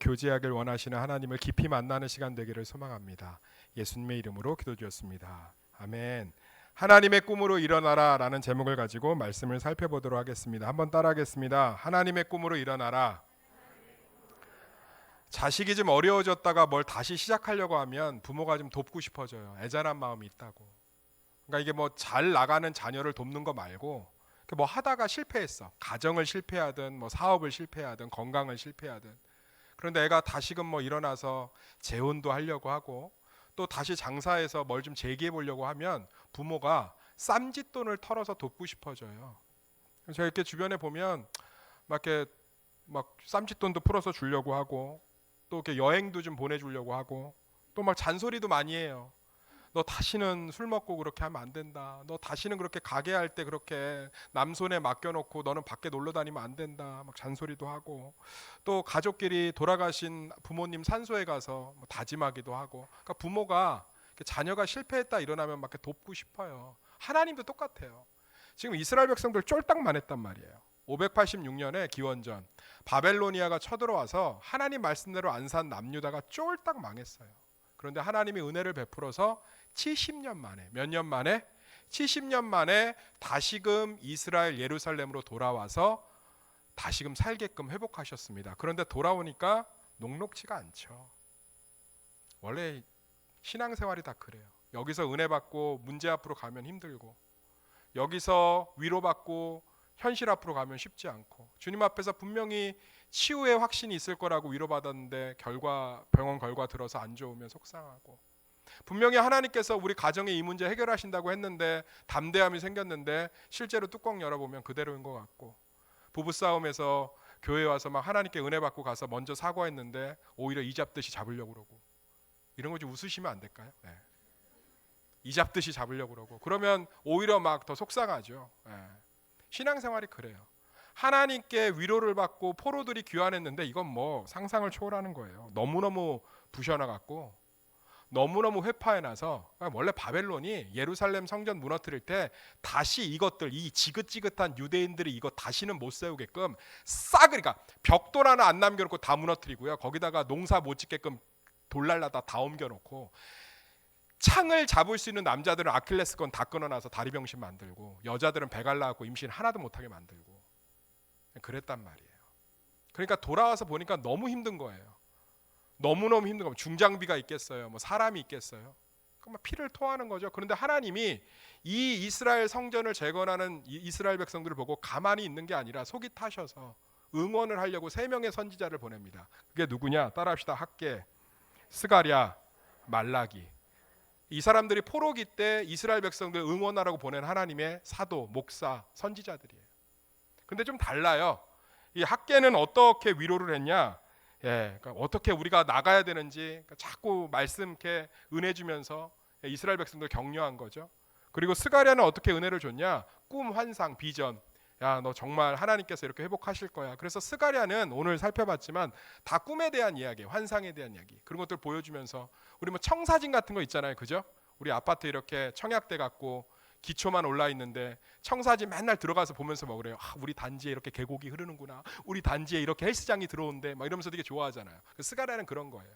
교제하길 원하시는 하나님을 깊이 만나는 시간 되기를 소망합니다. 예수님의 이름으로 기도드렸습니다. 아멘. 하나님의 꿈으로 일어나라 라는 제목을 가지고 말씀을 살펴보도록 하겠습니다. 한번 따라하겠습니다. 하나님의 꿈으로 일어나라. 자식이 좀 어려워졌다가 뭘 다시 시작하려고 하면 부모가 좀 돕고 싶어져요. 애잔한 마음이 있다고. 그러니까 이게 뭐 잘 나가는 자녀를 돕는 거 말고 뭐 하다가 실패했어. 가정을 실패하든 뭐 사업을 실패하든 건강을 실패하든. 그런데 애가 다시금 뭐 일어나서 재혼도 하려고 하고 또 다시 장사해서 뭘 좀 재기해 보려고 하면 부모가 쌈짓돈을 털어서 돕고 싶어져요. 제가 이렇게 주변에 보면 막 쌈짓돈도 풀어서 주려고 하고 또 이렇게 여행도 좀 보내주려고 하고 또 막 잔소리도 많이 해요. 너 다시는 술 먹고 그렇게 하면 안 된다. 너 다시는 그렇게 가게 할 때 그렇게 남 손에 맡겨놓고 너는 밖에 놀러 다니면 안 된다. 막 잔소리도 하고 또 가족끼리 돌아가신 부모님 산소에 가서 뭐 다짐하기도 하고. 그러니까 부모가 자녀가 실패했다 일어나면 막 이렇게 돕고 싶어요. 하나님도 똑같아요. 지금 이스라엘 백성들 쫄딱 망했단 말이에요. 586년에 기원전 바벨로니아가 쳐들어와서 하나님 말씀대로 안 산 남유다가 쫄딱 망했어요. 그런데 하나님이 은혜를 베풀어서 70년 만에 몇 년 만에 70년 만에 다시금 이스라엘 예루살렘으로 돌아와서 다시금 살게끔 회복하셨습니다. 그런데 돌아오니까 녹록지가 않죠. 원래 신앙생활이 다 그래요. 여기서 은혜 받고 문제 앞으로 가면 힘들고 여기서 위로받고 현실 앞으로 가면 쉽지 않고 주님 앞에서 분명히 치유의 확신이 있을 거라고 위로받았는데 병원 결과 들어서 안 좋으면 속상하고 분명히 하나님께서 우리 가정의 이 문제 해결하신다고 했는데 담대함이 생겼는데 실제로 뚜껑 열어보면 그대로인 것 같고 부부싸움에서 교회 와서 막 하나님께 은혜 받고 가서 먼저 사과했는데 오히려 이잡듯이 잡으려고 그러고 이런 거 좀 웃으시면 안 될까요? 네. 이잡듯이 잡으려고 그러고 그러면 오히려 막 더 속상하죠. 네. 신앙생활이 그래요. 하나님께 위로를 받고 포로들이 귀환했는데 이건 뭐 상상을 초월하는 거예요. 너무너무 부셔나갔고 너무너무 회파해놔서 원래 바벨론이 예루살렘 성전 무너뜨릴 때 다시 이것들 이 지긋지긋한 유대인들이 이거 다시는 못 세우게끔 그러니까 벽돌 하나 안 남겨놓고 다 무너뜨리고요. 거기다가 농사 못 짓게끔 돌날라다 다 옮겨놓고 창을 잡을 수 있는 남자들은 아킬레스건 다 끊어놔서 다리병신 만들고 여자들은 배갈라갖고 임신 하나도 못하게 만들고 그랬단 말이에요. 그러니까 돌아와서 보니까 너무 힘든 거예요. 너무너무 힘든 거예요. 중장비가 있겠어요? 뭐 사람이 있겠어요? 그러니까 피를 토하는 거죠. 그런데 하나님이 이 이스라엘 성전을 재건하는 이스라엘 백성들을 보고 가만히 있는 게 아니라 속이 타셔서 응원을 하려고 3명의 선지자를 보냅니다. 그게 누구냐? 따라합시다. 학개, 스가랴, 말라기. 이 사람들이 포로기 때 이스라엘 백성들 응원하라고 보낸 하나님의 사도, 목사, 선지자들이에요. 근데 좀 달라요. 이 학개는 어떻게 위로를 했냐? 그러니까 어떻게 우리가 나가야 되는지 그러니까 자꾸 말씀 이렇게 은혜 주면서 이스라엘 백성들 격려한 거죠. 그리고 스가랴는 어떻게 은혜를 줬냐? 꿈, 환상, 비전. 야, 너 정말 하나님께서 이렇게 회복하실 거야. 그래서 스가랴는 오늘 살펴봤지만 다 꿈에 대한 이야기, 환상에 대한 이야기 그런 것들 보여주면서 우리 뭐 청사진 같은 거 있잖아요, 그죠? 우리 아파트 이렇게 청약대 갖고 기초만 올라 있는데 청사진 맨날 들어가서 보면서 뭐 그래요. 우리 단지에 이렇게 계곡이 흐르는구나. 우리 단지에 이렇게 헬스장이 들어온대. 막 이러면서 되게 좋아하잖아요. 스가랴는 그런 거예요.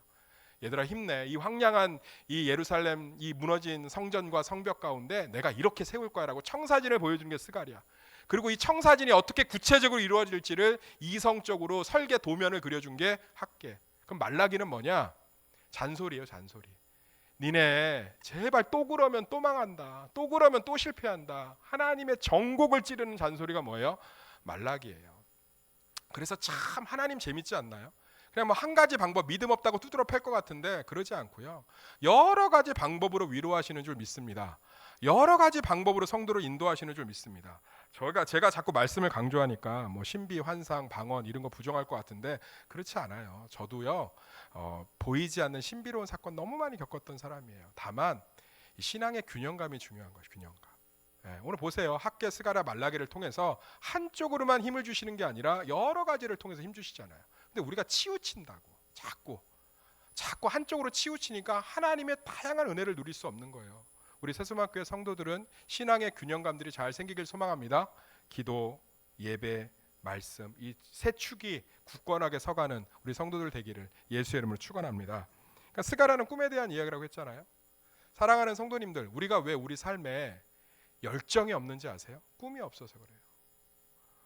얘들아 힘내. 이 황량한 이 예루살렘 이 무너진 성전과 성벽 가운데 내가 이렇게 세울 거야라고 청사진을 보여주는 게 스가랴. 그리고 이 청사진이 어떻게 구체적으로 이루어질지를 이성적으로 설계 도면을 그려준 게 학개. 그럼 말라기는 뭐냐? 잔소리예요, 잔소리. 니네 제발 또 그러면 또 망한다. 또 그러면 또 실패한다. 하나님의 정곡을 찌르는 잔소리가 뭐예요? 말라기예요. 그래서 참 하나님 재밌지 않나요? 그냥 뭐 한 가지 방법 믿음 없다고 두드러 팰 것 같은데 그러지 않고요. 여러 가지 방법으로 위로하시는 줄 믿습니다. 여러 가지 방법으로 성도를 인도하시는 줄 믿습니다. 제가 자꾸 말씀을 강조하니까 뭐 신비, 환상, 방언 이런 거 부정할 것 같은데 그렇지 않아요. 저도요 보이지 않는 신비로운 사건 너무 많이 겪었던 사람이에요. 다만 신앙의 균형감이 중요한 것이 균형감. 오늘 보세요. 학개, 스가랴, 말라기를 통해서 한쪽으로만 힘을 주시는 게 아니라 여러 가지를 통해서 힘 주시잖아요. 근데 우리가 치우친다고 자꾸 한쪽으로 치우치니까 하나님의 다양한 은혜를 누릴 수 없는 거예요. 우리 세수만교회 성도들은 신앙의 균형감들이 잘 생기길 소망합니다. 기도, 예배, 말씀, 이 세 축이 굳건하게 서가는 우리 성도들 되기를 예수의 이름으로 축원합니다. 그러니까 스가라는 꿈에 대한 이야기라고 했잖아요. 사랑하는 성도님들, 우리가 왜 우리 삶에 열정이 없는지 아세요? 꿈이 없어서 그래요.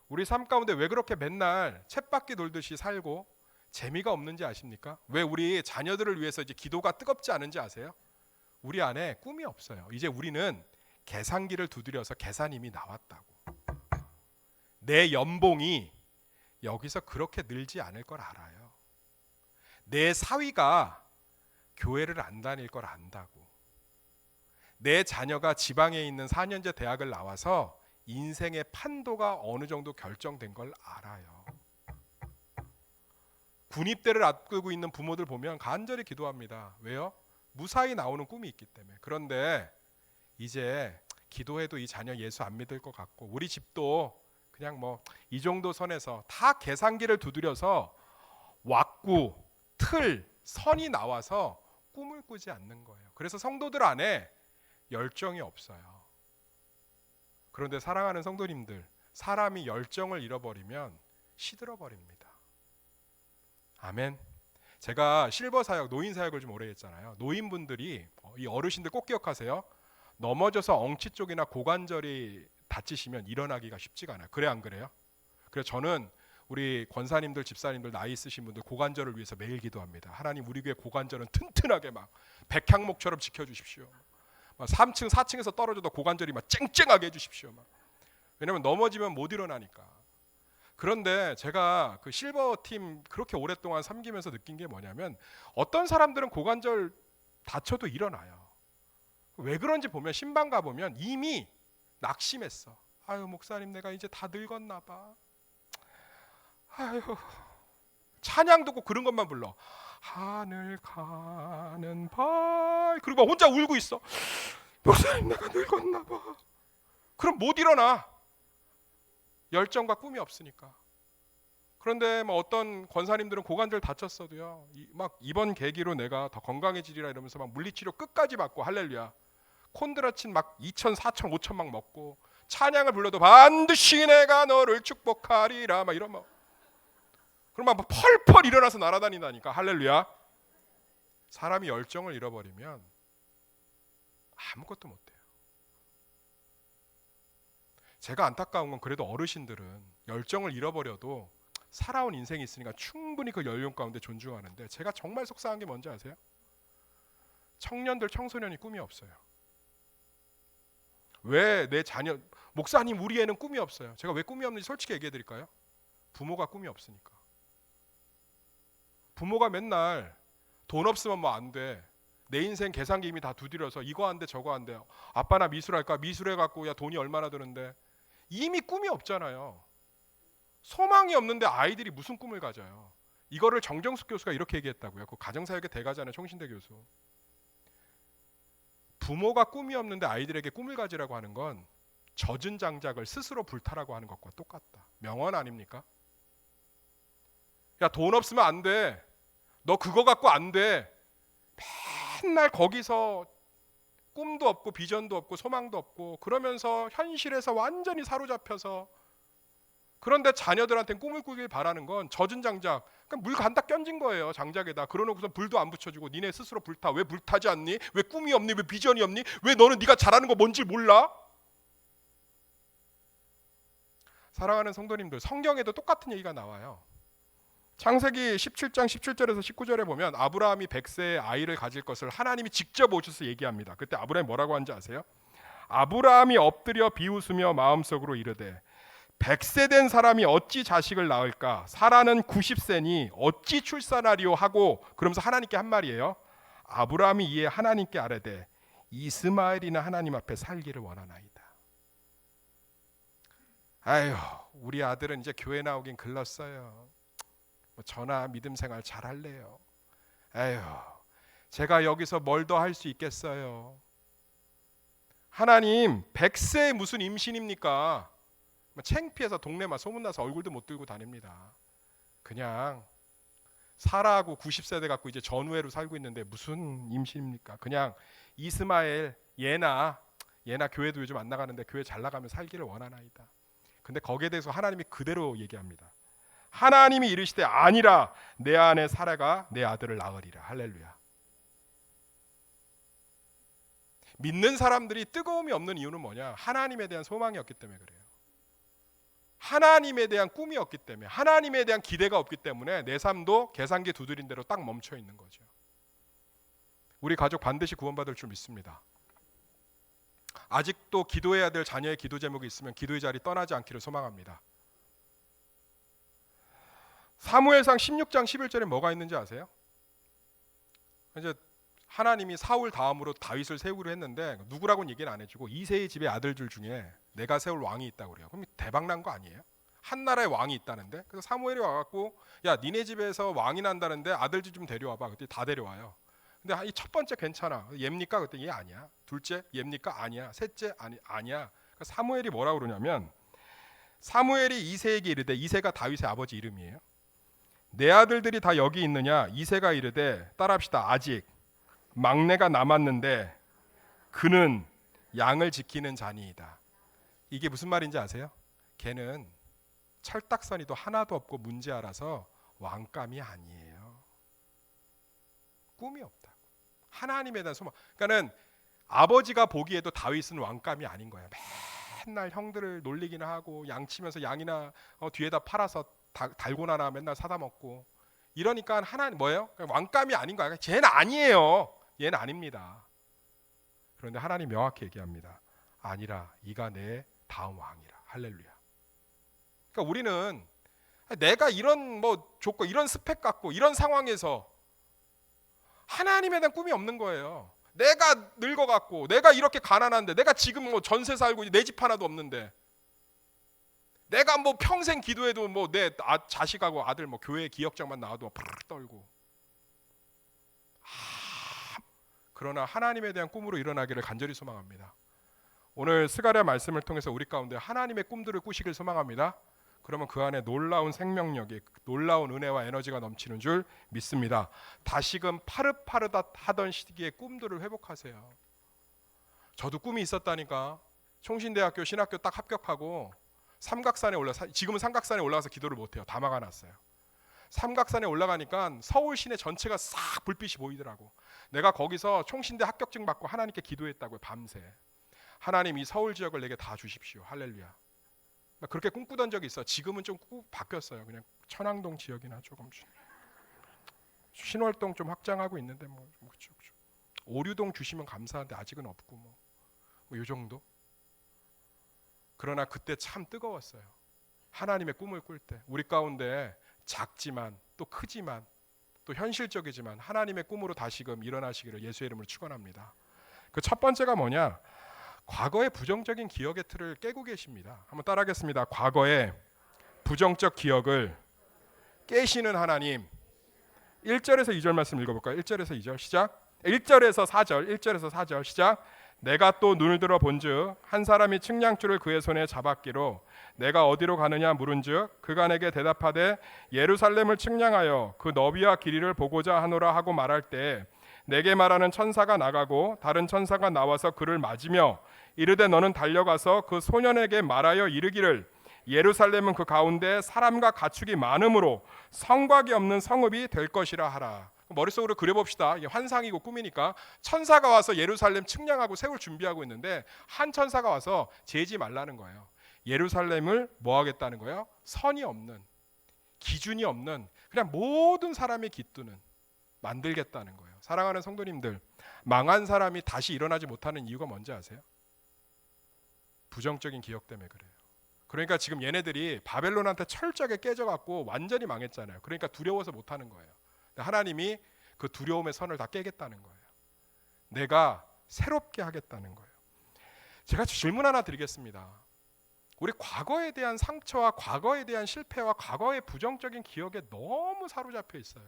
우리 삶 가운데 왜 그렇게 맨날 쳇바퀴 돌듯이 살고 재미가 없는지 아십니까? 왜 우리 자녀들을 위해서 이제 기도가 뜨겁지 않은지 아세요? 우리 안에 꿈이 없어요. 이제 우리는 계산기를 두드려서 계산이 이미 나왔다고. 내 연봉이 여기서 그렇게 늘지 않을 걸 알아요. 내 사위가 교회를 안 다닐 걸 안다고. 내 자녀가 지방에 있는 4년제 대학을 나와서 인생의 판도가 어느 정도 결정된 걸 알아요. 군입대를 앞두고 있는 부모들 보면 간절히 기도합니다. 왜요? 무사히 나오는 꿈이 있기 때문에. 그런데 이제 기도해도 이 자녀 예수 안 믿을 것 같고, 우리 집도 그냥 뭐 이 정도 선에서 다 계산기를 두드려서 왁구, 틀, 선이 나와서 꿈을 꾸지 않는 거예요. 그래서 성도들 안에 열정이 없어요. 그런데 사랑하는 성도님들, 사람이 열정을 잃어버리면 시들어버립니다. 아멘. 제가 실버 사역, 노인 사역을 좀 오래 했잖아요. 노인분들이, 이 어르신들 꼭 기억하세요. 넘어져서 엉치 쪽이나 고관절이 다치시면 일어나기가 쉽지가 않아요. 그래 안 그래요? 그래서 저는 우리 권사님들, 집사님들, 나이 있으신 분들 고관절을 위해서 매일 기도합니다. 하나님, 우리 교회 고관절은 튼튼하게 막 백향목처럼 지켜주십시오. 3층, 4층에서 떨어져도 고관절이 막 쨍쨍하게 해주십시오. 왜냐하면 넘어지면 못 일어나니까. 그런데 제가 그 실버 팀 그렇게 오랫동안 섬기면서 느낀 게 뭐냐면, 어떤 사람들은 고관절 다쳐도 일어나요. 왜 그런지 보면, 신방 가보면 이미 낙심했어. 아유, 목사님, 내가 이제 다 늙었나 봐. 아유, 찬양 듣고 그런 것만 불러. 하늘 가는 발. 그리고 혼자 울고 있어. 목사님, 내가 늙었나 봐. 그럼 못 일어나. 열정과 꿈이 없으니까. 그런데 뭐 어떤 권사님들은 고관절 다쳤어도요, 막 이번 계기로 내가 더 건강해지리라 이러면서 막 물리치료 끝까지 받고, 할렐루야. 콘드라친 막 2천, 4천, 5천 막 먹고, 찬양을 불러도 반드시 내가 너를 축복하리라 막 이런 막. 그럼 막 펄펄 일어나서 날아다닌다니까. 할렐루야. 사람이 열정을 잃어버리면 아무것도 못해요. 제가 안타까운 건, 그래도 어르신들은 열정을 잃어버려도 살아온 인생이 있으니까 충분히 그 연륜 가운데 존중하는데, 제가 정말 속상한 게 뭔지 아세요? 청년들, 청소년이 꿈이 없어요. 왜 내 자녀, 목사님 우리 애는 꿈이 없어요. 제가 왜 꿈이 없는지 솔직히 얘기해 드릴까요? 부모가 꿈이 없으니까. 부모가 맨날 돈 없으면 뭐 안 돼. 내 인생 계산기 이미 다 두드려서 이거 안 돼, 저거 안 돼. 아빠 나 미술할까? 미술해 갖고 야 돈이 얼마나 드는데. 이미 꿈이 없잖아요. 소망이 없는데 아이들이 무슨 꿈을 가져요. 이거를 정정숙 교수가 이렇게 얘기했다고요. 그 가정사역의 대가잖아요, 총신대 교수. 부모가 꿈이 없는데 아이들에게 꿈을 가지라고 하는 건 젖은 장작을 스스로 불타라고 하는 것과 똑같다. 명언 아닙니까? 야, 돈 없으면 안 돼. 너 그거 갖고 안 돼. 맨날 거기서 꿈도 없고 비전도 없고 소망도 없고 그러면서 현실에서 완전히 사로잡혀서, 그런데 자녀들한테는 꿈을 꾸길 바라는 건 젖은 장작, 그러니까 물 간다 껴진 거예요, 장작에다. 그러놓고서 불도 안 붙여주고 니네 스스로 불타. 왜 불타지 않니? 왜 꿈이 없니? 왜 비전이 없니? 왜 너는 네가 잘하는 거 뭔지 몰라? 사랑하는 성도님들, 성경에도 똑같은 얘기가 나와요. 창세기 17장 17절에서 19절에 보면 아브라함이 100세의 아이를 가질 것을 하나님이 직접 오셔서 얘기합니다. 그때 아브라함이 뭐라고 하는지 아세요? 아브라함이 엎드려 비웃으며 마음속으로 이르되 100세 된 사람이 어찌 자식을 낳을까? 사라는 90세니 어찌 출산하리요 하고, 그러면서 하나님께 한 말이에요. 아브라함이 이에 하나님께 아뢰되 이스마엘이나 하나님 앞에 살기를 원하나이다. 아유, 우리 아들은 이제 교회 나오긴 글렀어요. 뭐 저나 믿음 생활 잘할래요. 에휴, 제가 여기서 뭘 더 할 수 있겠어요. 하나님, 100세 무슨 임신입니까? 창피해서 동네만 소문나서 얼굴도 못 들고 다닙니다. 그냥 사라하고 90세 돼 갖고 이제 전우회로 살고 있는데 무슨 임신입니까? 그냥 이스마엘, 예나 교회도 요즘 안 나가는데 교회 잘 나가면 살기를 원하나이다. 근데 거기에 대해서 하나님이 그대로 얘기합니다. 하나님이 이르시되 아니라 내 안에 사라가 내 아들을 낳으리라. 할렐루야. 믿는 사람들이 뜨거움이 없는 이유는 뭐냐? 하나님에 대한 소망이 없기 때문에 그래요. 하나님에 대한 꿈이 없기 때문에, 하나님에 대한 기대가 없기 때문에 내 삶도 계산기 두드린 대로 딱 멈춰 있는 거죠. 우리 가족 반드시 구원받을 줄 믿습니다. 아직도 기도해야 될 자녀의 기도 제목이 있으면 기도의 자리 떠나지 않기를 소망합니다. 사무엘상 16장 11절에 뭐가 있는지 아세요? 이제 하나님이 사울 다음으로 다윗을 세우기로 했는데 누구라고는 얘기는 안 해주고 이새의 집의 아들들 중에 내가 세울 왕이 있다고 그래요. 그럼 대박난 거 아니에요? 한 나라에 왕이 있다는데. 그래서 사무엘이 와갖고 야 니네 집에서 왕이 난다는데 아들들 좀 데려와봐. 그때 다 데려와요. 근데 이 첫 번째 괜찮아. 얘입니까? 그때 얘 아니야. 둘째 얘입니까? 아니야. 셋째 아니야. 그러니까 사무엘이 뭐라고 그러냐면 사무엘이 이새에게 이르되, 이새가 다윗의 아버지 이름이에요. 내 아들들이 다 여기 있느냐? 이새가 이르되, 따라합시다. 아직 막내가 남았는데 그는 양을 지키는 자니이다. 이게 무슨 말인지 아세요? 걔는 철딱서니도 하나도 없고 문제아라서 왕감이 아니에요. 꿈이 없다고. 하나님에 대한 소망. 그러니까는 아버지가 보기에도 다윗은 왕감이 아닌 거예요. 맨날 형들을 놀리기나 하고 양치면서 양이나 뒤에다 팔아서 달고나나 맨날 사다 먹고 이러니까 하나님 뭐예요? 왕감이 아닌 거야. 쟤는 아니에요. 얘는 아닙니다. 그런데 하나님 명확히 얘기합니다. 아니라 이가 내 다음 왕이라. 할렐루야. 그러니까 우리는 내가 이런 조건, 이런 스펙 갖고 이런 상황에서 하나님에 대한 꿈이 없는 거예요. 내가 늙어갖고 내가 이렇게 가난한데 내가 지금 전세 살고 내 집 하나도 없는데 내가 평생 기도해도 내 자식하고 아들 교회 기억장만 나와도 푸르르 떨고 그러나 하나님에 대한 꿈으로 일어나기를 간절히 소망합니다. 오늘 스가랴 말씀을 통해서 우리 가운데 하나님의 꿈들을 꾸시길 소망합니다. 그러면 그 안에 놀라운 생명력이, 놀라운 은혜와 에너지가 넘치는 줄 믿습니다. 다시금 파릇파릇하던 시기의 꿈들을 회복하세요. 저도 꿈이 있었다니까. 총신대학교 신학교 딱 합격하고 지금은 삼각산에 올라가서 기도를 못해요. 다 막아놨어요. 삼각산에 올라가니까 서울 시내 전체가 싹 불빛이 보이더라고. 내가 거기서 총신대 합격증 받고 하나님께 기도했다고요. 밤새. 하나님 이 서울 지역을 내게 다 주십시오. 할렐루야. 그렇게 꿈꾸던 적이 있어. 지금은 좀 바뀌었어요. 그냥 천왕동 지역이나 조금 신월동 좀 확장하고 있는데 오류동 주시면 감사한데 아직은 없고 요 정도. 그러나 그때 참 뜨거웠어요. 하나님의 꿈을 꿀 때 우리 가운데 작지만 또 크지만 또 현실적이지만 하나님의 꿈으로 다시금 일어나시기를 예수의 이름으로 축원합니다. 그 첫 번째가 뭐냐? 과거의 부정적인 기억의 틀을 깨고 계십니다. 한번 따라하겠습니다. 과거의 부정적 기억을 깨시는 하나님. 1절에서 2절 말씀 읽어볼까요? 1절에서 2절 시작. 1절에서 4절 시작. 내가 또 눈을 들어 본즉 한 사람이 측량줄을 그의 손에 잡았기로 내가 어디로 가느냐 물은즉 그가 내게 대답하되 예루살렘을 측량하여 그 너비와 길이를 보고자 하노라 하고 말할 때 내게 말하는 천사가 나가고 다른 천사가 나와서 그를 맞으며 이르되 너는 달려가서 그 소년에게 말하여 이르기를 예루살렘은 그 가운데 사람과 가축이 많으므로 성곽이 없는 성읍이 될 것이라 하라. 머릿속으로 그려봅시다. 이게 환상이고 꿈이니까 천사가 와서 예루살렘 측량하고 세울 준비하고 있는데 한 천사가 와서 재지 말라는 거예요. 예루살렘을 뭐 하겠다는 거예요? 선이 없는, 기준이 없는 그냥 모든 사람이 깃두는 만들겠다는 거예요. 사랑하는 성도님들, 망한 사람이 다시 일어나지 못하는 이유가 뭔지 아세요? 부정적인 기억 때문에 그래요. 그러니까 지금 얘네들이 바벨론한테 철저하게 깨져갖고 완전히 망했잖아요. 그러니까 두려워서 못하는 거예요. 하나님이 그 두려움의 선을 다 깨겠다는 거예요. 내가 새롭게 하겠다는 거예요. 제가 질문 하나 드리겠습니다. 우리 과거에 대한 상처와 과거에 대한 실패와 과거의 부정적인 기억에 너무 사로잡혀 있어요.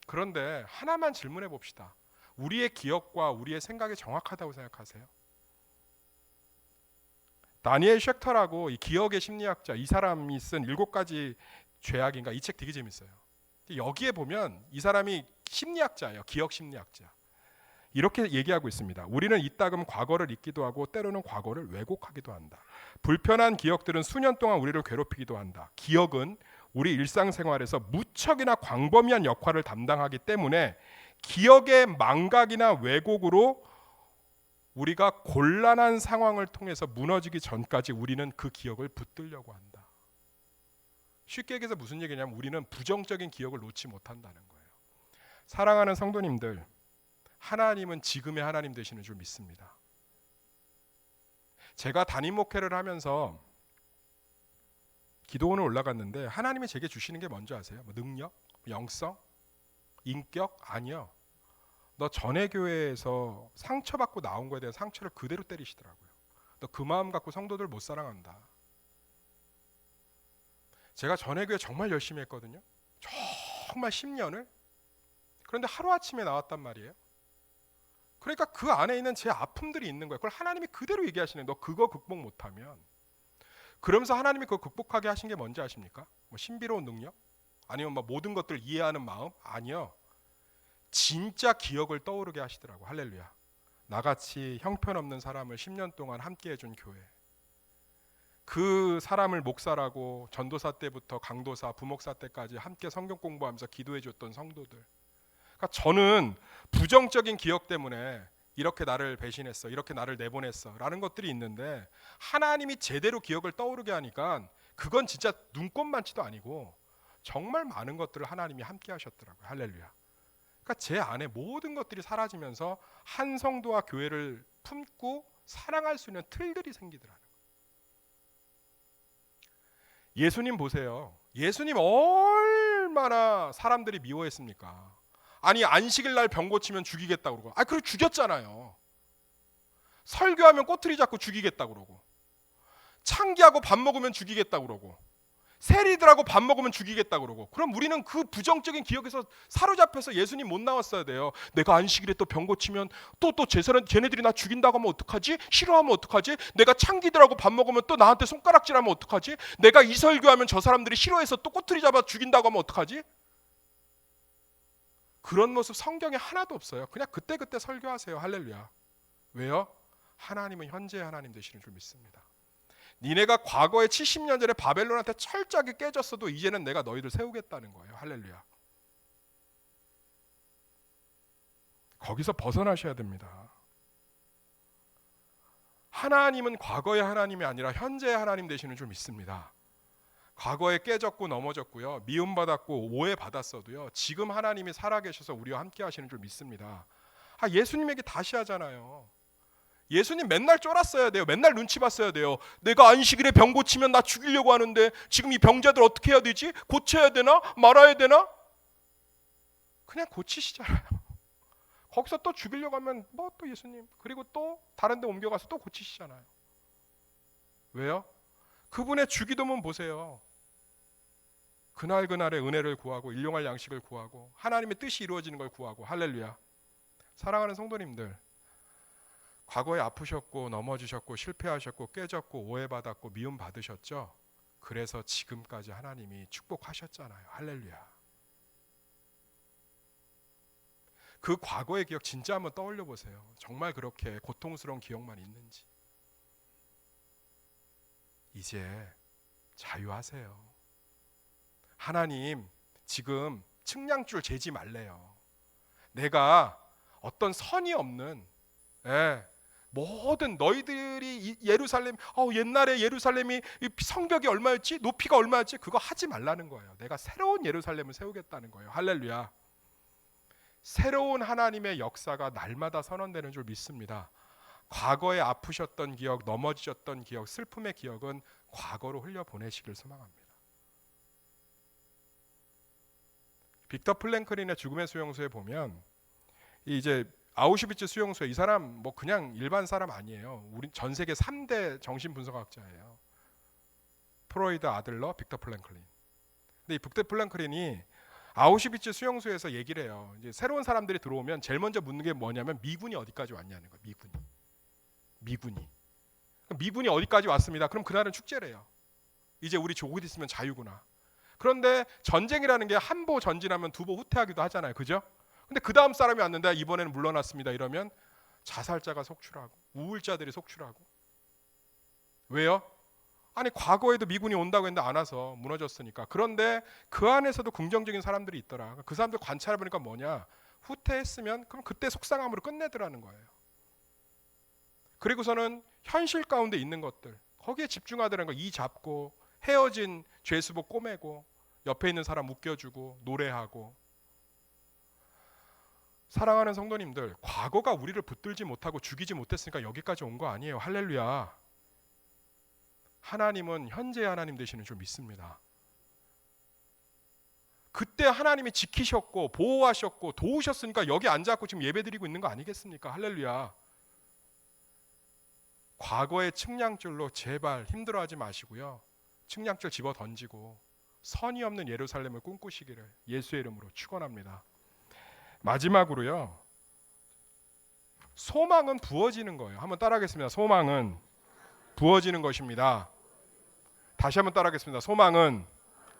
그런데 하나만 질문해 봅시다. 우리의 기억과 우리의 생각이 정확하다고 생각하세요? 다니엘 쉑터라고 이 기억의 심리학자, 이 사람이 쓴 7가지 죄악인가, 이 책 되게 재밌어요. 여기에 보면 이 사람이 심리학자예요. 기억 심리학자. 이렇게 얘기하고 있습니다. 우리는 이따금 과거를 잊기도 하고 때로는 과거를 왜곡하기도 한다. 불편한 기억들은 수년 동안 우리를 괴롭히기도 한다. 기억은 우리 일상생활에서 무척이나 광범위한 역할을 담당하기 때문에 기억의 망각이나 왜곡으로 우리가 곤란한 상황을 통해서 무너지기 전까지 우리는 그 기억을 붙들려고 한다. 쉽게 얘기해서 무슨 얘기냐면 우리는 부정적인 기억을 놓지 못한다는 거예요. 사랑하는 성도님들, 하나님은 지금의 하나님 되시는 줄 믿습니다. 제가 담임 목회를 하면서 기도원을 올라갔는데 하나님이 제게 주시는 게 뭔지 아세요? 뭐 능력? 영성? 인격? 아니요. 너 전에 교회에서 상처받고 나온 거에 대한 상처를 그대로 때리시더라고요. 너 그 마음 갖고 성도들 못 사랑한다. 제가 전에 교회 정말 열심히 했거든요. 정말 10년을. 그런데 하루아침에 나왔단 말이에요. 그러니까 그 안에 있는 제 아픔들이 있는 거예요. 그걸 하나님이 그대로 얘기하시는 거예요. 너 그거 극복 못하면. 그러면서 하나님이 그거 극복하게 하신 게 뭔지 아십니까? 뭐 신비로운 능력? 아니면 뭐 모든 것들을 이해하는 마음? 아니요. 진짜 기억을 떠오르게 하시더라고. 할렐루야. 나같이 형편없는 사람을 10년 동안 함께 해준 교회. 그 사람을 목사라고 전도사 때부터 강도사, 부목사 때까지 함께 성경 공부하면서 기도해 줬던 성도들. 그러니까 저는 부정적인 기억 때문에 이렇게 나를 배신했어, 이렇게 나를 내보냈어 라는 것들이 있는데 하나님이 제대로 기억을 떠오르게 하니까 그건 진짜 눈꼽만치도 아니고 정말 많은 것들을 하나님이 함께 하셨더라고요. 할렐루야. 그러니까 제 안에 모든 것들이 사라지면서 한 성도와 교회를 품고 사랑할 수 있는 틀들이 생기더라고요. 예수님 보세요. 예수님 얼마나 사람들이 미워했습니까? 아니 안식일 날 병 고치면 죽이겠다고 그러고 그리고 죽였잖아요. 설교하면 꼬투리 잡고 죽이겠다고 그러고 창기하고 밥 먹으면 죽이겠다고 그러고 세리들하고 밥 먹으면 죽이겠다고 그러고 그럼 우리는 그 부정적인 기억에서 사로잡혀서 예수님 못 나왔어야 돼요. 내가 안식일에 또 병 고치면 또 제사는 걔네들이 나 죽인다고 하면 어떡하지? 싫어하면 어떡하지? 내가 창기들하고 밥 먹으면 또 나한테 손가락질하면 어떡하지? 내가 이 설교하면 저 사람들이 싫어해서 또 꼬투리 잡아 죽인다고 하면 어떡하지? 그런 모습 성경에 하나도 없어요. 그냥 그때그때 설교하세요. 할렐루야. 왜요? 하나님은 현재의 하나님 되시는 줄 믿습니다. 니네가 과거에 70년 전에 바벨론한테 철저하게 깨졌어도 이제는 내가 너희들 세우겠다는 거예요. 할렐루야. 거기서 벗어나셔야 됩니다. 하나님은 과거의 하나님이 아니라 현재의 하나님 되시는 줄 믿습니다. 과거에 깨졌고 넘어졌고요. 미움받았고 오해받았어도요. 지금 하나님이 살아계셔서 우리와 함께 하시는 줄 믿습니다. 예수님 얘기 다시 하잖아요. 예수님 맨날 쫄았어야 돼요. 맨날 눈치 봤어야 돼요. 내가 안식일에 병 고치면 나 죽이려고 하는데 지금 이 병자들 어떻게 해야 되지? 고쳐야 되나? 말아야 되나? 그냥 고치시잖아요. 거기서 또 죽이려고 하면 뭐 또 예수님 그리고 또 다른 데 옮겨가서 또 고치시잖아요. 왜요? 그분의 주기도문 보세요. 그날그날의 은혜를 구하고 일용할 양식을 구하고 하나님의 뜻이 이루어지는 걸 구하고 할렐루야. 사랑하는 성도님들, 과거에 아프셨고 넘어지셨고 실패하셨고 깨졌고 오해받았고 미움받으셨죠? 그래서 지금까지 하나님이 축복하셨잖아요. 할렐루야. 그 과거의 기억 진짜 한번 떠올려 보세요. 정말 그렇게 고통스러운 기억만 있는지. 이제 자유하세요. 하나님 지금 측량줄 재지 말래요. 내가 어떤 선이 없는 모든 너희들이 예루살렘 옛날에 예루살렘이 성벽이 얼마였지? 높이가 얼마였지? 그거 하지 말라는 거예요. 내가 새로운 예루살렘을 세우겠다는 거예요. 할렐루야. 새로운 하나님의 역사가 날마다 선언되는 줄 믿습니다. 과거에 아프셨던 기억, 넘어지셨던 기억, 슬픔의 기억은 과거로 흘려보내시길 소망합니다. 빅터 플랭클린의 죽음의 수용소에 보면 이제 아우슈비츠 수용소에 이 사람 뭐 그냥 일반 사람 아니에요. 우리 전 세계 3대 정신분석학자예요. 프로이드, 아들러, 빅터 플랭클린. 근데 이 빅터 플랭클린이 아우슈비츠 수용소에서 얘기를 해요. 이제 새로운 사람들이 들어오면 제일 먼저 묻는 게 뭐냐면 미군이 어디까지 왔냐는 거예요. 미군이 어디까지 왔습니다. 그럼 그날은 축제래요. 이제 우리 조국 있으면 자유구나. 그런데 전쟁이라는 게 한 보 전진하면 두 보 후퇴하기도 하잖아요. 그죠? 근데 그 다음 사람이 왔는데 이번에는 물러났습니다 이러면 자살자가 속출하고 우울자들이 속출하고. 왜요? 아니 과거에도 미군이 온다고 했는데 안 와서 무너졌으니까. 그런데 그 안에서도 긍정적인 사람들이 있더라. 그 사람들 관찰해보니까 뭐냐, 후퇴했으면 그럼 그때 속상함으로 끝내더라는 거예요. 그리고서는 현실 가운데 있는 것들 거기에 집중하더라는 거. 이 잡고 헤어진 죄수복 꼬매고 옆에 있는 사람 웃겨주고 노래하고. 사랑하는 성도님들, 과거가 우리를 붙들지 못하고 죽이지 못했으니까 여기까지 온 거 아니에요. 할렐루야. 하나님은 현재의 하나님 되시는 줄 믿습니다. 그때 하나님이 지키셨고 보호하셨고 도우셨으니까 여기 앉아갖고 지금 예배드리고 있는 거 아니겠습니까? 할렐루야. 과거의 측량줄로 제발 힘들어하지 마시고요, 측량줄 집어 던지고 선이 없는 예루살렘을 꿈꾸시기를 예수의 이름으로 축원합니다. 마지막으로요, 소망은 부어지는 거예요. 한번 따라하겠습니다. 소망은 부어지는 것입니다. 다시 한번 따라하겠습니다. 소망은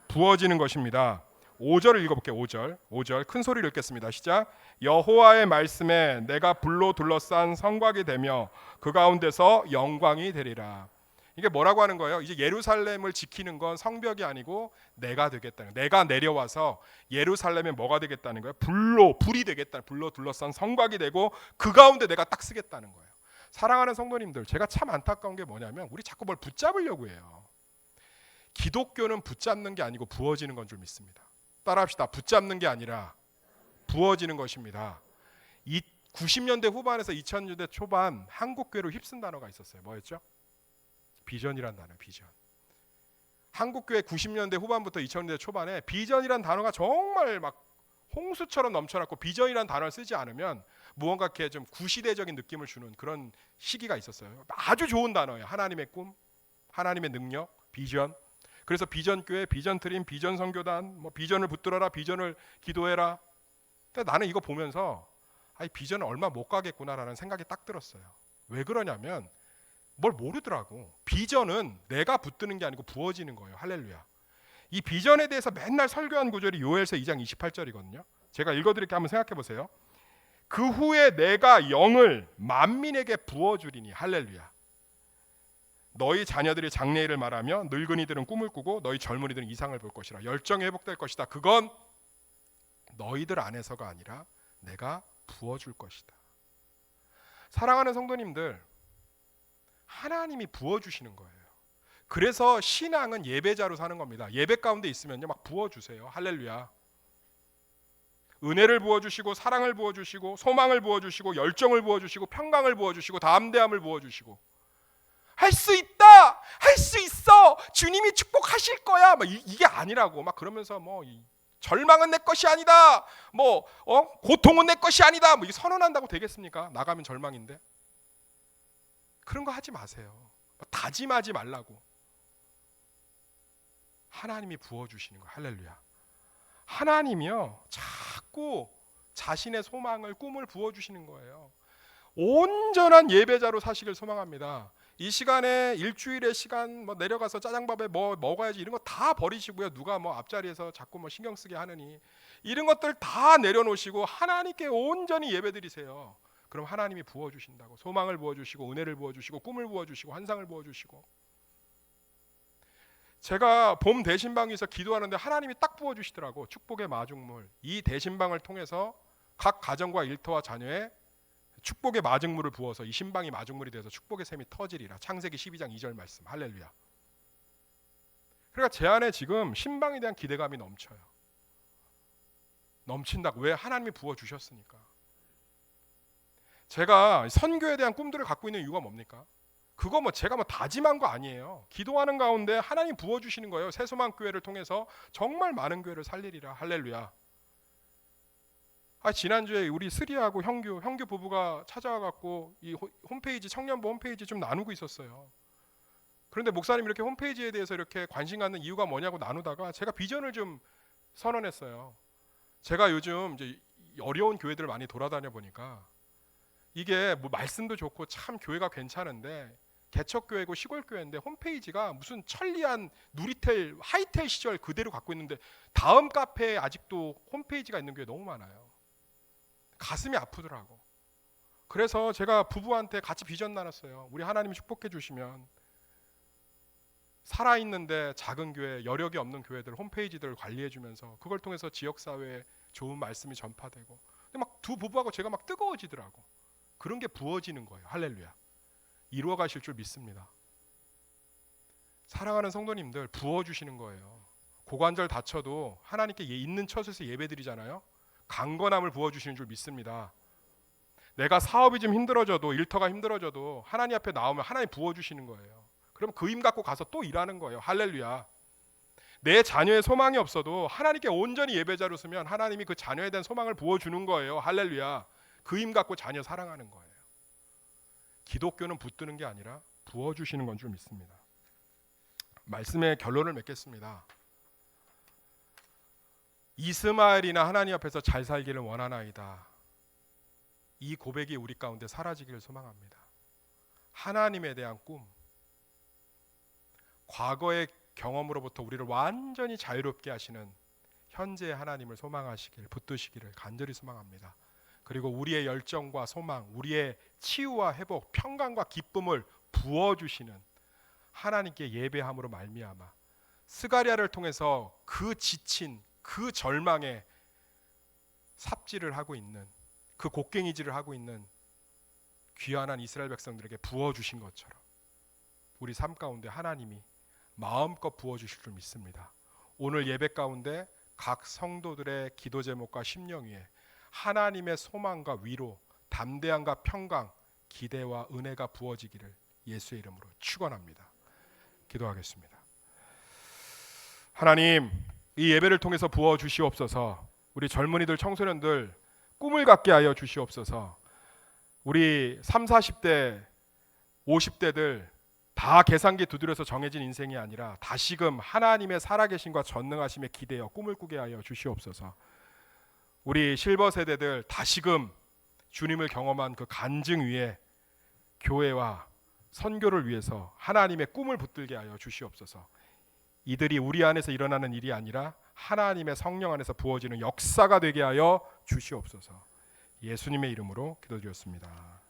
부어지는 것입니다. 5절을 읽어볼게요. 5절 큰 소리를 읽겠습니다. 시작. 여호와의 말씀에 내가 불로 둘러싼 성곽이 되며 그 가운데서 영광이 되리라. 이게 뭐라고 하는 거예요? 이제 예루살렘을 지키는 건 성벽이 아니고 내가 되겠다는 거예요. 내가 내려와서 예루살렘에 뭐가 되겠다는 거예요? 불이 되겠다. 불로 둘러싼 성곽이 되고 그 가운데 내가 딱 쓰겠다는 거예요. 사랑하는 성도님들, 제가 참 안타까운 게 뭐냐면 우리 자꾸 뭘 붙잡으려고 해요. 기독교는 붙잡는 게 아니고 부어지는 건 줄 믿습니다. 따라합시다. 붙잡는 게 아니라 부어지는 것입니다. 90년대 후반에서 2000년대 초반 한국 교회로 휩쓴 단어가 있었어요. 뭐였죠? 비전이란 단어. 비전. 한국 교회 90년대 후반부터 2000년대 초반에 비전이란 단어가 정말 막 홍수처럼 넘쳐났고, 비전이란 단어를 쓰지 않으면 무언가 이렇게 좀 구시대적인 느낌을 주는 그런 시기가 있었어요. 아주 좋은 단어예요. 하나님의 꿈, 하나님의 능력, 비전. 그래서 비전 교회, 비전 트림, 비전 선교단, 뭐 비전을 붙들어라, 비전을 기도해라. 근데 나는 이거 보면서 비전은 얼마 못 가겠구나라는 생각이 딱 들었어요. 왜 그러냐면 뭘 모르더라고. 비전은 내가 붙드는 게 아니고 부어지는 거예요. 할렐루야. 이 비전에 대해서 맨날 설교한 구절이 요엘서 2장 28절이거든요. 제가 읽어드릴게. 한번 생각해 보세요. 그 후에 내가 영을 만민에게 부어주리니. 할렐루야. 너희 자녀들이 장래일을 말하며 늙은이들은 꿈을 꾸고 너희 젊은이들은 이상을 볼 것이라. 열정이 회복될 것이다. 그건 너희들 안에서가 아니라 내가 부어줄 것이다. 사랑하는 성도님들, 하나님이 부어주시는 거예요. 그래서 신앙은 예배자로 사는 겁니다. 예배 가운데 있으면요 막 부어주세요. 할렐루야. 은혜를 부어주시고 사랑을 부어주시고 소망을 부어주시고 열정을 부어주시고 평강을 부어주시고 담대함을 부어주시고, 할 수 있다, 할 수 있어, 주님이 축복하실 거야, 막 이게 아니라고. 막 그러면서 뭐 절망은 내 것이 아니다, 뭐 고통은 내 것이 아니다, 뭐 이게 선언한다고 되겠습니까? 나가면 절망인데. 그런 거 하지 마세요. 다짐하지 말라고. 하나님이 부어주시는 거예요. 할렐루야. 하나님이요 자꾸 자신의 소망을, 꿈을 부어주시는 거예요. 온전한 예배자로 사시길 소망합니다. 이 시간에 일주일의 시간 뭐 내려가서 짜장밥에 뭐 먹어야지 이런 거 다 버리시고요. 누가 뭐 앞자리에서 자꾸 뭐 신경 쓰게 하느니 이런 것들 다 내려놓으시고 하나님께 온전히 예배드리세요. 그럼 하나님이 부어주신다고. 소망을 부어주시고 은혜를 부어주시고 꿈을 부어주시고 환상을 부어주시고. 제가 봄 대신방에서 기도하는데 하나님이 딱 부어주시더라고. 축복의 마중물. 이 대신방을 통해서 각 가정과 일터와 자녀의 축복의 마중물을 부어서 이 신방이 마중물이 돼서 축복의 샘이 터지리라. 창세기 12장 2절 말씀. 할렐루야. 그러니까 제 안에 지금 신방에 대한 기대감이 넘쳐요. 넘친다고. 왜? 하나님이 부어주셨으니까. 제가 선교에 대한 꿈들을 갖고 있는 이유가 뭡니까? 그거 뭐 제가 뭐 다짐한 거 아니에요. 기도하는 가운데 하나님 부어주시는 거예요. 새소망 교회를 통해서 정말 많은 교회를 살리리라. 할렐루야. 지난주에 우리 스리하고 형규 부부가 찾아와갖고 이 홈페이지, 청년부 홈페이지 좀 나누고 있었어요. 그런데 목사님 이렇게 홈페이지에 대해서 이렇게 관심 갖는 이유가 뭐냐고 나누다가 제가 비전을 좀 선언했어요. 제가 요즘 이제 어려운 교회들 많이 돌아다녀 보니까 이게 뭐 말씀도 좋고 참 교회가 괜찮은데 개척교회고 시골교회인데 홈페이지가 무슨 천리안 누리텔 하이텔 시절 그대로 갖고 있는데 다음 카페에 아직도 홈페이지가 있는 교회 너무 많아요. 가슴이 아프더라고. 그래서 제가 부부한테 같이 비전 나눴어요. 우리 하나님이 축복해 주시면 살아있는데 작은 교회, 여력이 없는 교회들 홈페이지들을 관리해 주면서 그걸 통해서 지역사회에 좋은 말씀이 전파되고, 근데 막 두 부부하고 제가 막 뜨거워지더라고. 그런 게 부어지는 거예요. 할렐루야. 이루어 가실 줄 믿습니다. 사랑하는 성도님들, 부어주시는 거예요. 고관절 다쳐도 하나님께 있는 처소에서 예배드리잖아요. 강건함을 부어주시는 줄 믿습니다. 내가 사업이 좀 힘들어져도, 일터가 힘들어져도 하나님 앞에 나오면 하나님 부어주시는 거예요. 그럼 그 힘 갖고 가서 또 일하는 거예요. 할렐루야. 내 자녀의 소망이 없어도 하나님께 온전히 예배자로 서면 하나님이 그 자녀에 대한 소망을 부어주는 거예요. 할렐루야. 그 힘 갖고 자녀 사랑하는 거예요. 기독교는 붙드는 게 아니라 부어주시는 건 줄 믿습니다. 말씀의 결론을 맺겠습니다. 이스마엘이나 하나님 앞에서 잘 살기를 원하나이다. 이 고백이 우리 가운데 사라지기를 소망합니다. 하나님에 대한 꿈, 과거의 경험으로부터 우리를 완전히 자유롭게 하시는 현재의 하나님을 소망하시길, 붙드시기를 간절히 소망합니다. 그리고 우리의 열정과 소망, 우리의 치유와 회복, 평강과 기쁨을 부어주시는 하나님께 예배함으로 말미암아 스가랴를 통해서 그 지친, 그 절망에 삽질을 하고 있는, 그 곡괭이질을 하고 있는 귀환한 이스라엘 백성들에게 부어주신 것처럼 우리 삶 가운데 하나님이 마음껏 부어주실 줄 믿습니다. 오늘 예배 가운데 각 성도들의 기도 제목과 심령 위에 하나님의 소망과 위로, 담대함과 평강, 기대와 은혜가 부어지기를 예수의 이름으로 축원합니다. 기도하겠습니다. 하나님, 이 예배를 통해서 부어주시옵소서. 우리 젊은이들, 청소년들 꿈을 갖게 하여 주시옵소서. 우리 30, 40대, 50대들 다 계산기 두드려서 정해진 인생이 아니라 다시금 하나님의 살아계심과 전능하심에 기대어 꿈을 꾸게 하여 주시옵소서. 우리 실버 세대들 다시금 주님을 경험한 그 간증 위에 교회와 선교를 위해서 하나님의 꿈을 붙들게 하여 주시옵소서. 이들이 우리 안에서 일어나는 일이 아니라 하나님의 성령 안에서 부어지는 역사가 되게 하여 주시옵소서. 예수님의 이름으로 기도드렸습니다.